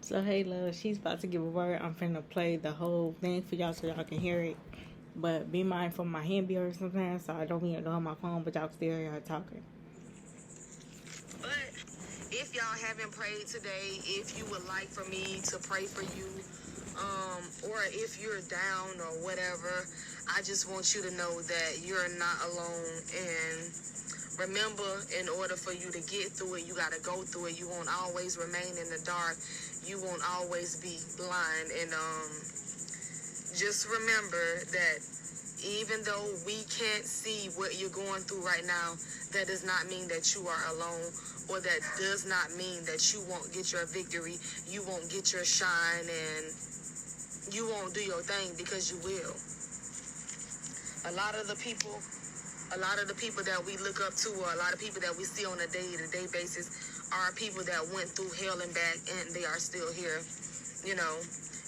So hey love, she's about to give a word. I'm finna play the whole thing for y'all so y'all can hear it. But be mindful, my hand be hurting sometimes, so I don't mean to on my phone, but y'all can still hear her talking. But if y'all haven't prayed today, if you would like for me to pray for you, or if you're down or whatever, I just want you to know that you're not alone. And remember, in order for you to get through it, you got to go through it. You won't always remain in the dark. You won't always be blind. And just remember that even though we can't see what you're going through right now, that does not mean that you are alone, or that does not mean that you won't get your victory, you won't get your shine, and you won't do your thing, because you will. A lot of the people that we look up to, or a lot of people that we see on a day-to-day basis, are people that went through hell and back, and they are still here, you know.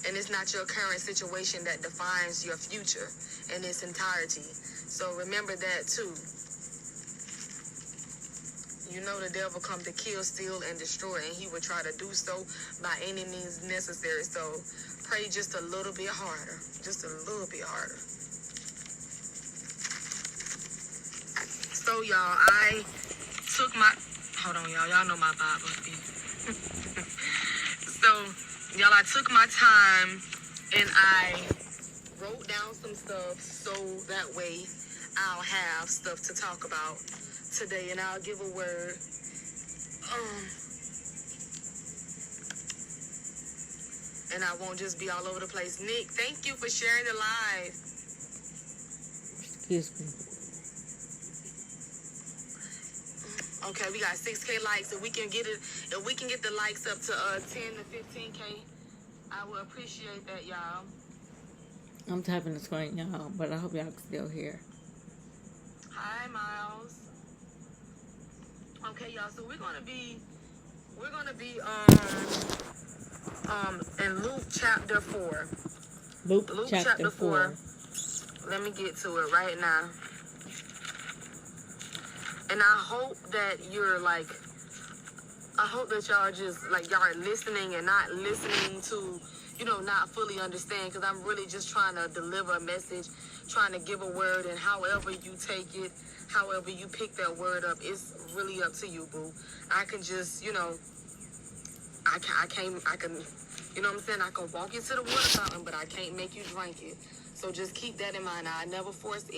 And it's not your current situation that defines your future in its entirety. So remember that too. You know the devil come to kill, steal, and destroy, and he would try to do so by any means necessary. So pray just a little bit harder. Just a little bit harder. So y'all, I took my... Hold on, y'all. Y'all know my Bible. So, y'all, I took my time and I wrote down some stuff so that way I'll have stuff to talk about today, and I'll give a word. And I won't just be all over the place. Nick, thank you for sharing the live. Excuse me. Okay, we got 6K likes. If we can get the likes up to 10 to 15K, I would appreciate that, y'all. I'm tapping the screen, y'all, but I hope y'all can still hear. Hi, Miles. Okay, y'all. So we're gonna be in Luke chapter 4. Luke chapter 4. Let me get to it right now. And I hope that y'all just, y'all are listening and not listening to, not fully understand, because I'm really just trying to deliver a message, trying to give a word, and however you take it, however you pick that word up, it's really up to you, boo. I can just, I can, you know what I'm saying? I can walk you to the water fountain, but I can't make you drink it. So just keep that in mind. I never force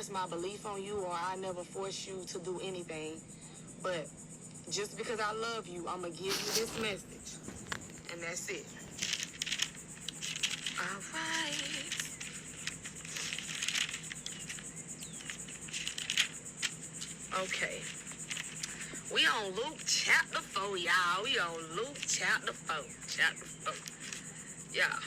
my belief on you, or I never force you to do anything. But just because I love you, I'm going to give you this message. And that's it. All right. Okay. We on Luke chapter 4, y'all. We on Luke chapter 4. Chapter 4. Yeah.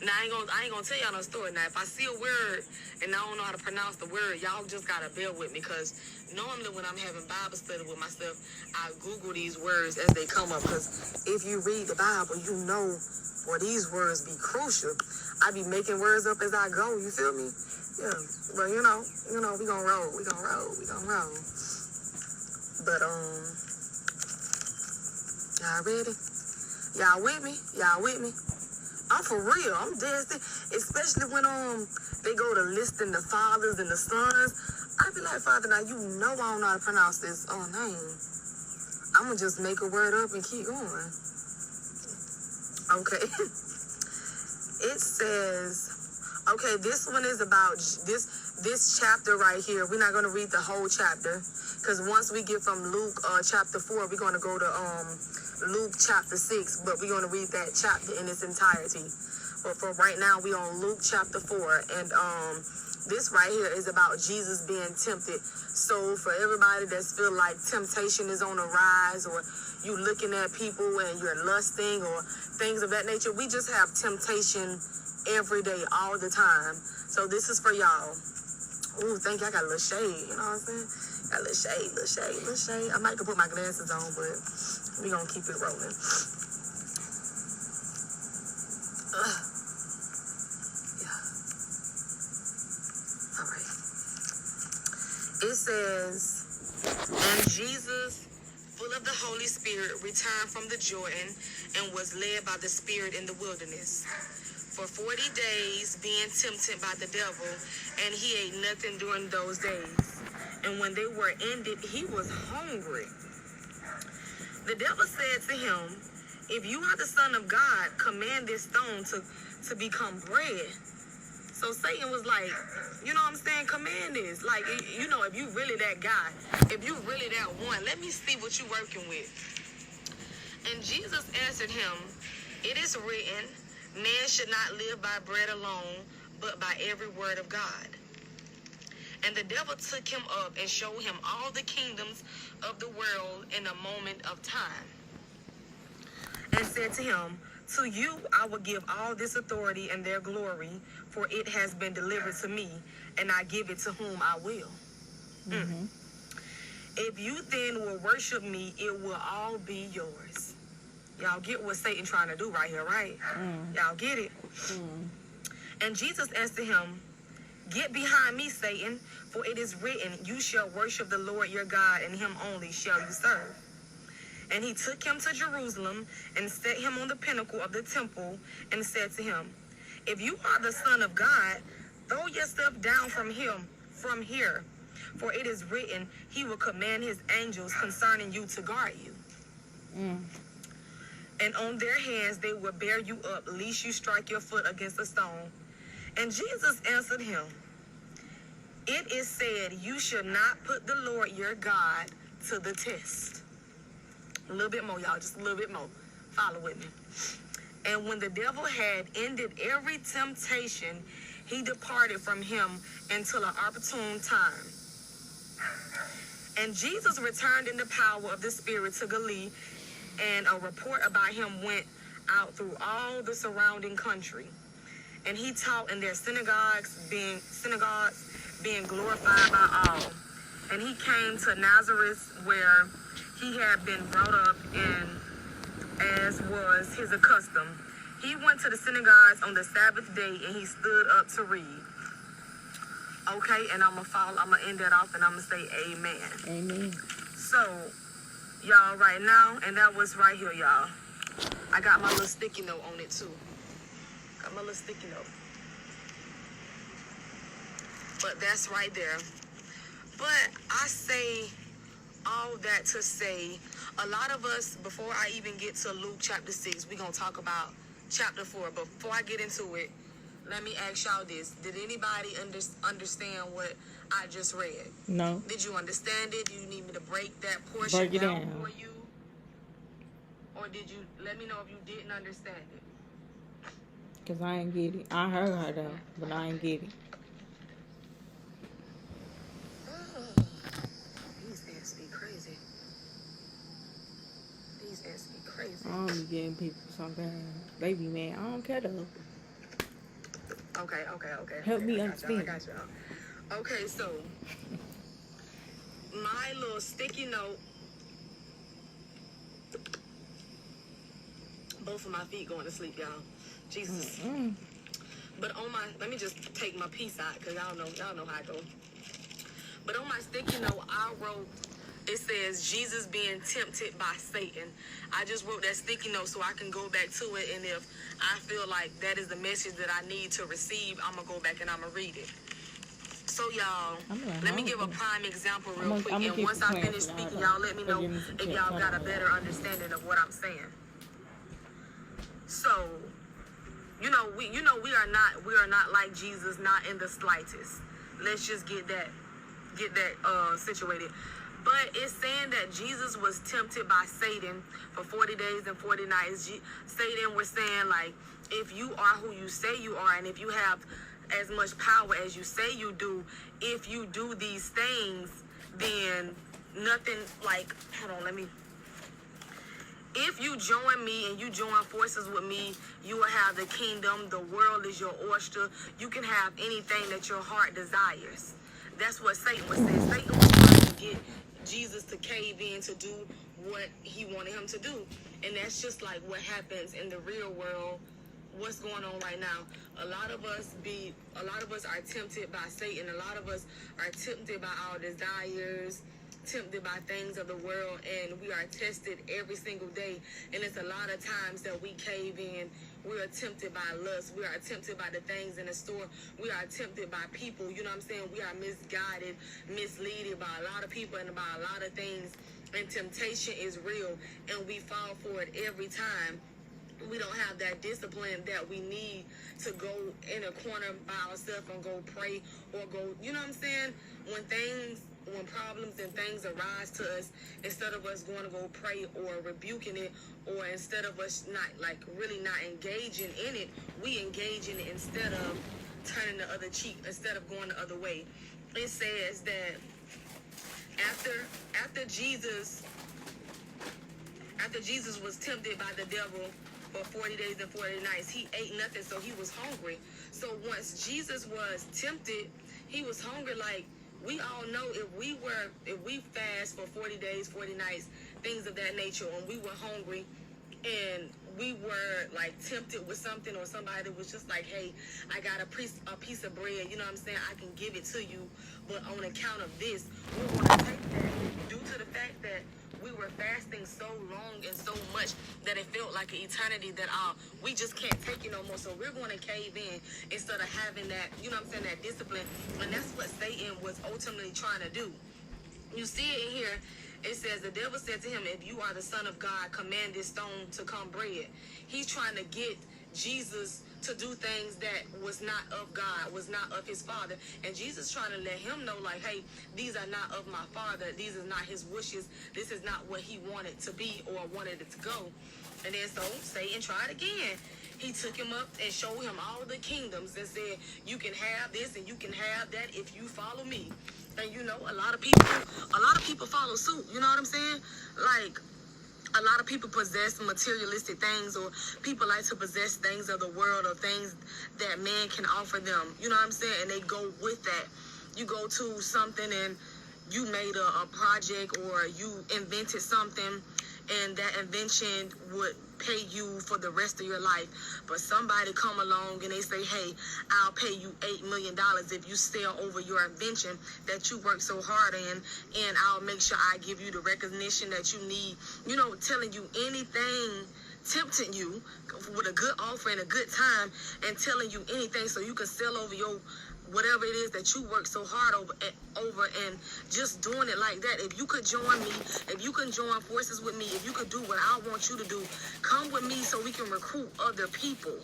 Now, I ain't gonna tell y'all no story. Now, if I see a word and I don't know how to pronounce the word, y'all just gotta bear with me, because normally when I'm having Bible study with myself, I Google these words as they come up, because if you read the Bible, you know where these words be crucial. I be making words up as I go, you feel me? Yeah, but you know, we gonna roll. But, y'all ready? Y'all with me? I'm for real. I'm dead serious. Especially when they go to listing the fathers and the sons. I be like, Father, now you know I don't know how to pronounce this name. I'm gonna just make a word up and keep going. Okay. It says, okay, this one is about this chapter right here. We're not gonna read the whole chapter, because once we get from Luke chapter 4, we're gonna go to Luke chapter 6, but we're going to read that chapter in its entirety. But for right now, we on Luke chapter 4, and this right here is about Jesus being tempted. So for everybody that's feel like temptation is on the rise, or you looking at people and you're lusting or things of that nature, we just have temptation every day, all the time. So this is for y'all. Ooh, thank you. I got a little shade, you know what I'm saying? Got a little shade. I might could put my glasses on, but we gonna keep it rolling. Yeah. All right. It says, and Jesus, full full of the Holy Spirit, returned from the Jordan and was led by the Spirit in the wilderness for 40 days, being tempted by the devil, and he ate nothing during those days. And when they were ended, he was hungry. The devil said to him, if you are the Son of God, command this stone to become bread. So Satan was like, you know what I'm saying? Command this. Like, you know, if you really that guy, if you really that one, let me see what you working with. And Jesus answered him, it is written, man should not live by bread alone, but by every word of God. And the devil took him up and showed him all the kingdoms of the world in a moment of time. And said to him, to you I will give all this authority and their glory, for it has been delivered to me, and I give it to whom I will. Mm-hmm. If you then will worship me, it will all be yours. Y'all get what Satan trying to do right here, right? Y'all get it? And Jesus answered him, get behind me, Satan, for it is written, you shall worship the Lord your God, and him only shall you serve. And he took him to Jerusalem and set him on the pinnacle of the temple and said to him, if you are the Son of God, throw yourself down from here, for it is written, he will command his angels concerning you to guard you. And on their hands they will bear you up, lest you strike your foot against a stone. And Jesus answered him, it is said, you should not put the Lord your God to the test. A little bit more, y'all, just a little bit more. Follow with me. And when the devil had ended every temptation, he departed from him until an opportune time. And Jesus returned in the power of the Spirit to Galilee, and a report about him went out through all the surrounding country. And he taught in their synagogues, being glorified by all. And he came to Nazareth, where he had been brought up, and as was his custom, he went to the synagogues on the Sabbath day, and he stood up to read. Okay, and I'm gonna end that off, and I'm gonna say amen. Amen. So, y'all, right now, and that was right here, y'all. I got my little sticky note on it too. Got my little sticky note. But that's right there. But I say all that to say, a lot of us, before I even get to Luke chapter 6, we're going to talk about chapter 4. But before I get into it, let me ask y'all this. Did anybody understand what I just read? No. Did you understand it? Do you need me to break that portion down for you? Or did you let me know if you didn't understand it? Because I ain't get it. I heard her though, but I ain't get it. These ants be crazy. These ants be crazy. I don't be getting people sometimes. They be mad. I don't care though. Okay. Help me I understand. got y'all. Okay, so my little sticky note. Both of my feet going to sleep, y'all. Jesus. But on my, let me just take my piece out, because y'all know how I go. But on my sticky note, I wrote, it says, Jesus being tempted by Satan. I just wrote that sticky note so I can go back to it, and if I feel like that is the message that I need to receive, I'm going to go back and I'm going to read it. So, y'all, let me give a prime example real quick, and once I finish speaking, y'all let me know if y'all got a better understanding of what I'm saying. So, we are not like Jesus, not in the slightest. Let's just get that situated. But it's saying that Jesus was tempted by Satan for 40 days and 40 nights. Satan was saying, like, if you are who you say you are, and if you have as much power as you say you do, if you do these things, then nothing, like, if you join me and you join forces with me, you will have the kingdom. The world is your oyster. You can have anything that your heart desires. That's what Satan was saying. Satan was trying to get Jesus to cave in to do what he wanted him to do. And that's just like what happens in the real world. What's going on right now? A lot of us are tempted by Satan. A lot of us are tempted by our desires. tempted by things of the world, and we are tested every single day. And it's a lot of times that we cave in. We are tempted by lust. We are tempted by the things in the store. We are tempted by people. You know what I'm saying? We are misguided, misleaded by a lot of people and by a lot of things. And temptation is real, and we fall for it every time. We don't have that discipline that we need to go in a corner by ourselves and go pray or go, you know what I'm saying? When problems and things arise to us, instead of us going to go pray or rebuking it, or instead of us really not engaging in it, we engage in it instead of turning the other cheek, instead of going the other way. It says that after Jesus was tempted by the devil for 40 days and 40 nights, he ate nothing, so he was hungry. So once Jesus was tempted, he was hungry. Like we all know, if we fast for 40 days, 40 nights, things of that nature, and we were hungry and we were like tempted with something, or somebody was just like, hey, I got a piece of bread, you know what I'm saying, I can give it to you, but on account of this, we're going to take that, due to the fact that we were fasting so long and so much that it felt like an eternity, that we just can't take it no more. So we're going to cave in instead of having that, you know what I'm saying, that discipline. And that's what Satan was ultimately trying to do. You see it in here. It says, the devil said to him, if you are the Son of God, command this stone to come bread. He's trying to get Jesus to do things that was not of God, was not of his Father. And Jesus trying to let him know, like, hey, these are not of my Father. These are not his wishes. This is not what he wanted to be or wanted it to go. And then so Satan tried again. He took him up and showed him all the kingdoms and said, you can have this and you can have that if you follow me. And you know, a lot of people follow suit. You know what I'm saying? Like, a lot of people possess materialistic things, or people like to possess things of the world, or things that man can offer them. You know what I'm saying? And they go with that. You go to something and you made a project, or you invented something, and that invention would pay you for the rest of your life. But somebody come along and they say, hey, I'll pay you $8 million if you sell over your invention that you worked so hard in, and I'll make sure I give you the recognition that you need. You know, telling you anything, tempting you with a good offer and a good time, and telling you anything so you can sell over your whatever it is that you work so hard over, and just doing it like that. If you could join me, if you can join forces with me, if you could do what I want you to do, come with me so we can recruit other people.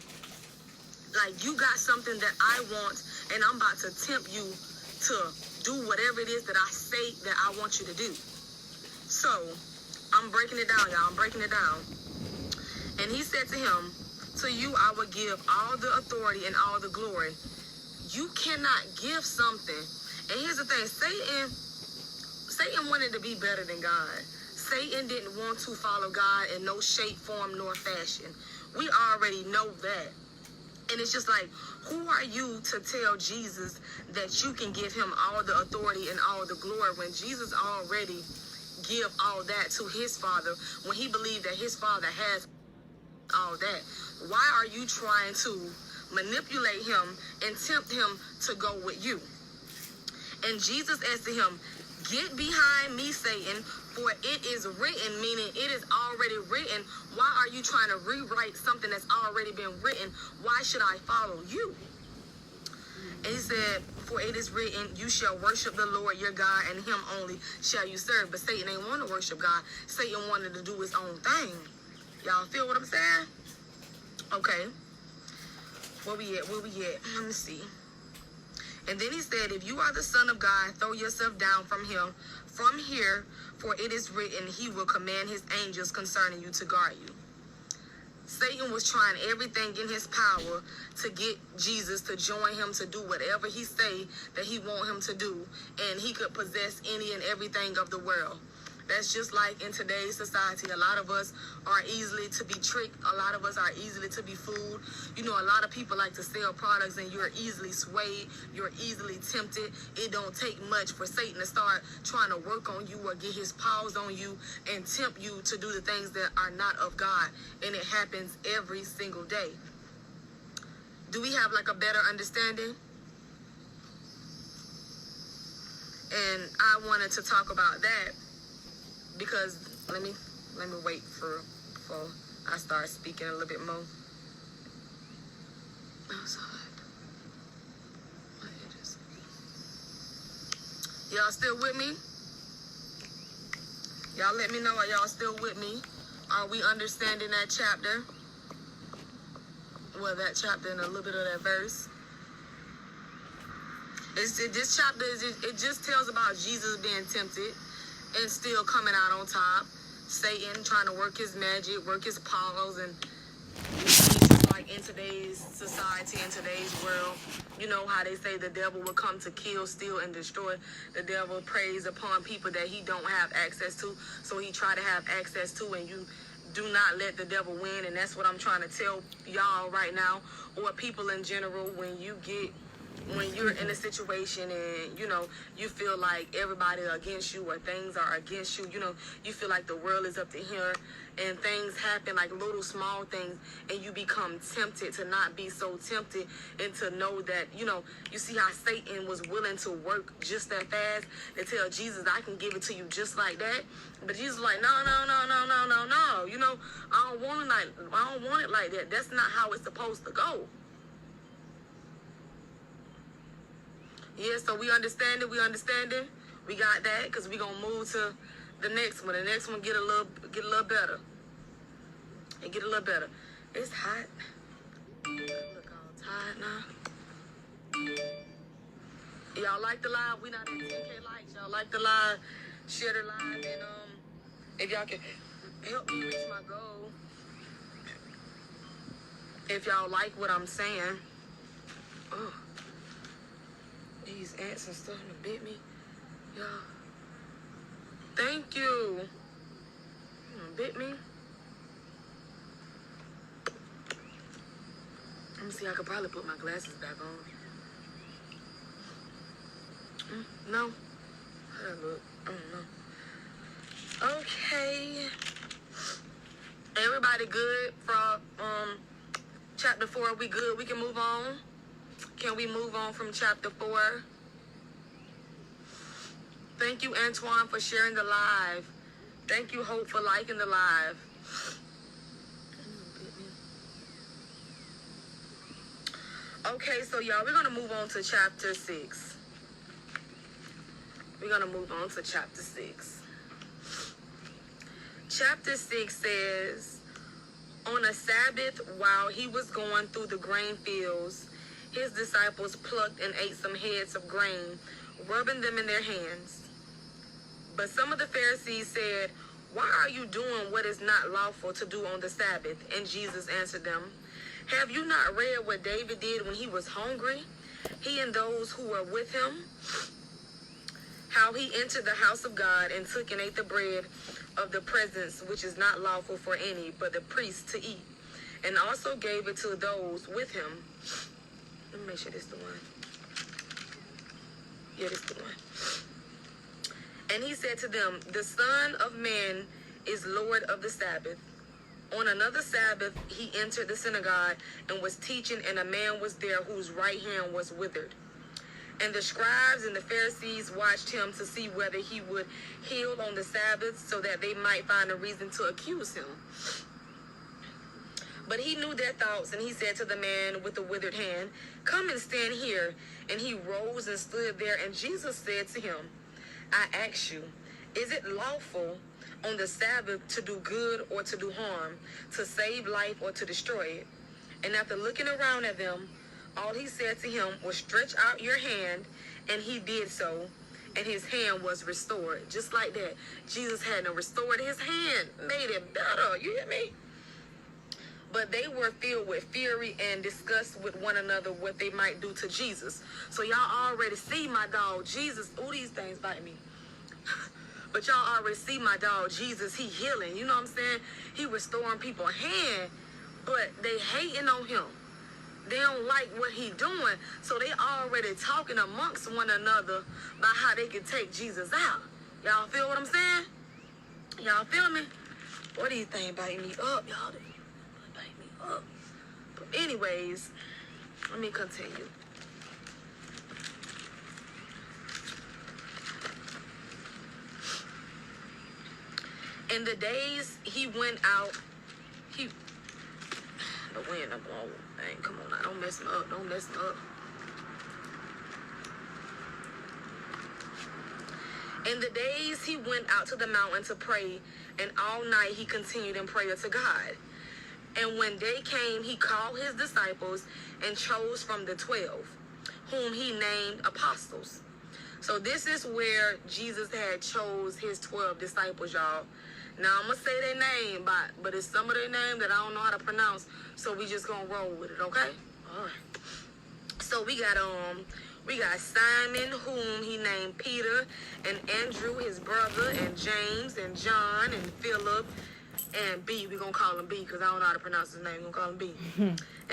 Like, you got something that I want, and I'm about to tempt you to do whatever it is that I say that I want you to do. So, I'm breaking it down, y'all. I'm breaking it down. And he said to him, to you I will give all the authority and all the glory. You cannot give something. And here's the thing, Satan wanted to be better than God. Satan didn't want to follow God in no shape, form, nor fashion. We already know that. And it's just like, who are you to tell Jesus that you can give him all the authority and all the glory when Jesus already give all that to his Father, when he believed that his Father has all that? Why are you trying to manipulate him and tempt him to go with you? And Jesus answered him, get behind me, Satan, for it is written, meaning it is already written. Why are you trying to rewrite something that's already been written? Why should I follow you? And he said, for it is written, you shall worship the Lord your God, and him only shall you serve. But Satan ain't want to worship God. Satan wanted to do his own thing. Y'all feel what I'm saying? Okay. Where we at? Let me see. And then he said, if you are the Son of God, throw yourself down from him, from here, for it is written, he will command his angels concerning you to guard you. Satan was trying everything in his power to get Jesus to join him to do whatever he say that he want him to do, and he could possess any and everything of the world. That's just like in today's society. A lot of us are easily to be tricked. A lot of us are easily to be fooled. You know, a lot of people like to sell products, and you're easily swayed. You're easily tempted. It don't take much for Satan to start trying to work on you or get his paws on you and tempt you to do the things that are not of God. And it happens every single day. Do we have like a better understanding? And I wanted to talk about that because let me wait before I start speaking a little bit more. Oh, it's hot. My head is... Y'all still with me? Y'all let me know, are y'all still with me? Are we understanding that chapter? Well, that chapter and a little bit of that verse. This chapter, it just tells about Jesus being tempted and still coming out on top. Satan trying to work his magic, work his powers, and like in today's society, in today's world, you know how they say the devil will come to kill, steal, and destroy. The devil preys upon people that he don't have access to, so he try to have access to, and you do not let the devil win. And that's what I'm trying to tell y'all right now, or people in general. When you're in a situation and, you know, you feel like everybody is against you or things are against you, you know, you feel like the world is up to here and things happen, like little small things, and you become tempted to not be so tempted and to know that, you know, you see how Satan was willing to work just that fast and tell Jesus, I can give it to you just like that. But Jesus was like, no. You know, I don't want it like that. That's not how it's supposed to go. Yeah, so we understand it. We got that, because we gonna move to the next one. The next one get a little better. It get a little better. It's hot. Look all tired now. Y'all like the live? We not at 10K likes. Y'all like the live? Share the live, and if y'all can help me reach my goal. If y'all like what I'm saying. Oh. These ants and stuff that bit me. Y'all. Thank you. Bit me. Let me see. I could probably put my glasses back on. No. How that look? I don't know. Okay. Everybody good from chapter 4? We good? We can move on? Can we move on from chapter 4? Thank you, Antoine, for sharing the live. Thank you, Hope, for liking the live. Okay, so y'all, we're going to move on to chapter 6. We're going to move on to chapter 6. Chapter 6 says, on a Sabbath, while he was going through the grain fields, his disciples plucked and ate some heads of grain, rubbing them in their hands. But some of the Pharisees said, why are you doing what is not lawful to do on the Sabbath? And Jesus answered them, have you not read what David did when he was hungry, he and those who were with him? How he entered the house of God and took and ate the bread of the presence, which is not lawful for any but the priest to eat, and also gave it to those with him. Let me make sure this is the one. Yeah, this is the one. And he said to them, the Son of Man is Lord of the Sabbath. On another Sabbath, he entered the synagogue and was teaching, and a man was there whose right hand was withered. And the scribes and the Pharisees watched him to see whether he would heal on the Sabbath, so that they might find a reason to accuse him. But he knew their thoughts, and he said to the man with the withered hand, come and stand here. And he rose and stood there, and Jesus said to him, I ask you, is it lawful on the Sabbath to do good or to do harm, to save life or to destroy it? And after looking around at them, all he said to him was, stretch out your hand. And he did so, and his hand was restored. Just like that. Jesus had restored his hand, made it better. You hear me? But they were filled with fury and discussed with one another what they might do to Jesus. So y'all already see my dog Jesus. Ooh, these things bite me. But y'all already see my dog Jesus. He healing. You know what I'm saying? He restoring people's hand. But they hating on him. They don't like what he doing. So they already talking amongst one another about how they can take Jesus out. Y'all feel what I'm saying? Y'all feel me? Boy, these things biting me up, y'all. But anyways, let me continue. In the days he went out, the wind up on, man, come on now, don't mess me up, don't mess me up. In the days he went out to the mountain to pray, and all night he continued in prayer to God. And when day came, he called his disciples and chose from the 12, whom he named apostles. So this is where Jesus had chose his 12 disciples, y'all. Now, I'm going to say their name, but it's some of their name that I don't know how to pronounce, so we just going to roll with it, okay? All right. So we got Simon, whom he named Peter, and Andrew, his brother, and James, and John, and Philip, and B. We're going to call him B because I don't know how to pronounce his name. We're going to call him B.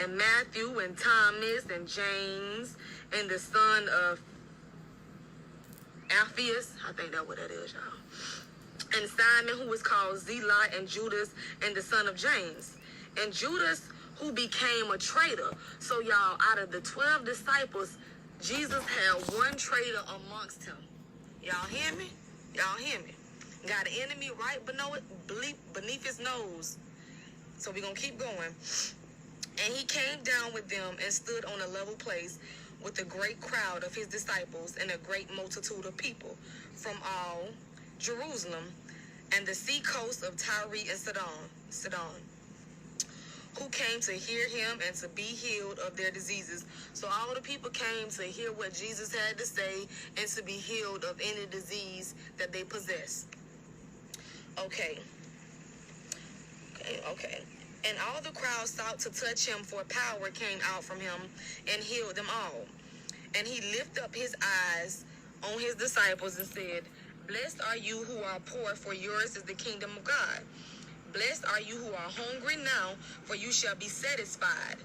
And Matthew, and Thomas, and James, and the son of Alphaeus. I think that's what that is, y'all. And Simon, who was called Zelot, and Judas, and the son of James. And Judas, who became a traitor. So, y'all, out of the 12 disciples, Jesus had one traitor amongst him. Y'all hear me? Y'all hear me? Got an enemy right beneath his nose. So we're going to keep going. And he came down with them and stood on a level place with a great crowd of his disciples and a great multitude of people from all Jerusalem and the sea coast of Tyre and Sidon, who came to hear him and to be healed of their diseases. So all the people came to hear what Jesus had to say and to be healed of any disease that they possess. Okay. And all the crowd sought to touch him, for power came out from him and healed them all. And he lifted up his eyes on his disciples and said, Blessed are you who are poor, for yours is the kingdom of God. Blessed are you who are hungry now, for you shall be satisfied.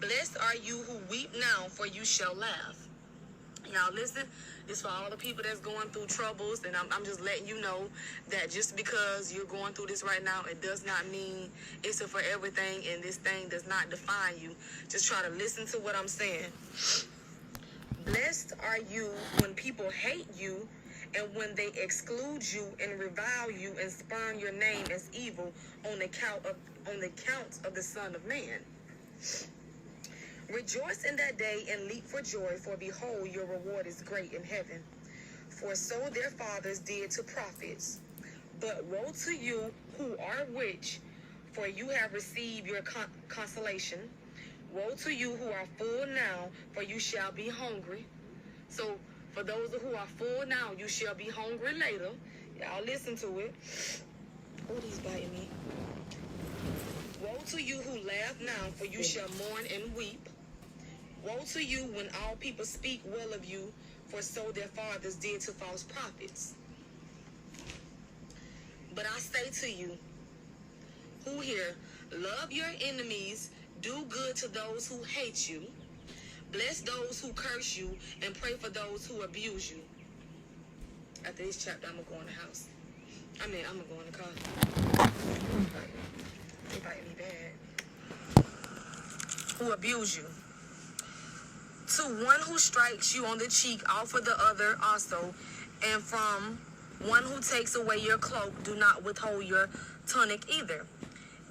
Blessed are you who weep now, for you shall laugh. Y'all listen, it's for all the people that's going through troubles, and I'm just letting you know that just because you're going through this right now, it does not mean it's for everything, and this thing does not define you. Just try to listen to what I'm saying. Blessed are you when people hate you, and when they exclude you and revile you and spurn your name as evil on the count of the Son of Man. Rejoice in that day and leap for joy, for behold, your reward is great in heaven. For so their fathers did to prophets. But woe to you who are rich, for you have received your consolation. Woe to you who are full now, for you shall be hungry. So for those who are full now, you shall be hungry later. Y'all listen to it. Oh, he's biting me. Woe to you who laugh now, for you shall mourn and weep. Woe to you when all people speak well of you, for so their fathers did to false prophets. But I say to you, who here, love your enemies, do good to those who hate you, bless those who curse you, and pray for those who abuse you. After this chapter, I'm going to go in the house. I'm going to go in the car. They bite me bad. Who abuse you. To one who strikes you on the cheek, offer the other also. And from one who takes away your cloak, do not withhold your tunic either.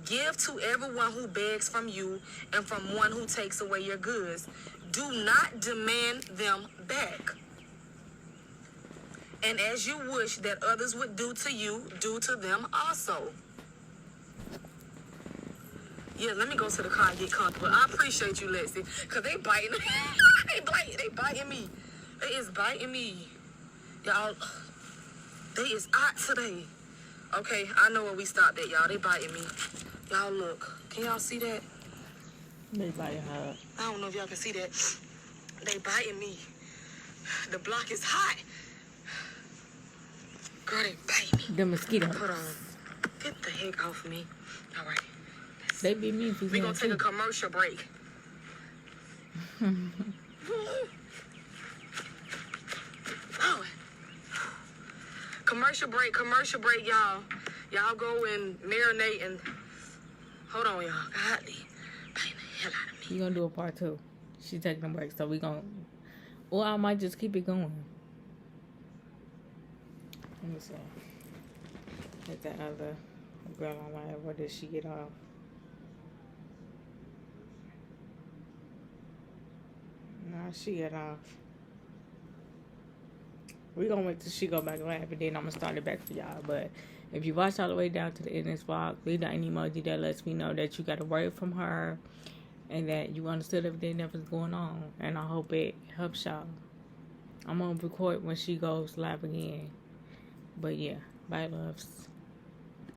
Give to everyone who begs from you, and from one who takes away your goods. Do not demand them back. And as you wish that others would do to you, do to them also. Yeah, let me go to the car and get comfortable. I appreciate you, Lexi, because they biting. they biting me. They is biting me. Y'all, they is hot today. Okay, I know where we stopped at, y'all. They biting me. Y'all look. Can y'all see that? They biting her. I don't know if y'all can see that. They biting me. The block is hot. Girl, they bite me. The mosquito. Hold on. Get the heck off of me. All right. They be mean for you. We're going to take a commercial break. Oh. Commercial break, y'all. Y'all go and marinate and... Hold on, y'all. God, they biting the hell out of me. You gonna do a part 2. She's taking a break, so we gonna... Or I might just keep it going. Let me see. Is that other girl on live? Where did she get off? Nah, she get off. We gonna wait till she go back live, and then I'm gonna start it back for y'all. But if you watch all the way down to the end of this vlog, leave down an emoji that lets me know that you got a word from her and that you understood everything that was going on. And I hope it helps y'all. I'm gonna record when she goes live again. But yeah, bye loves.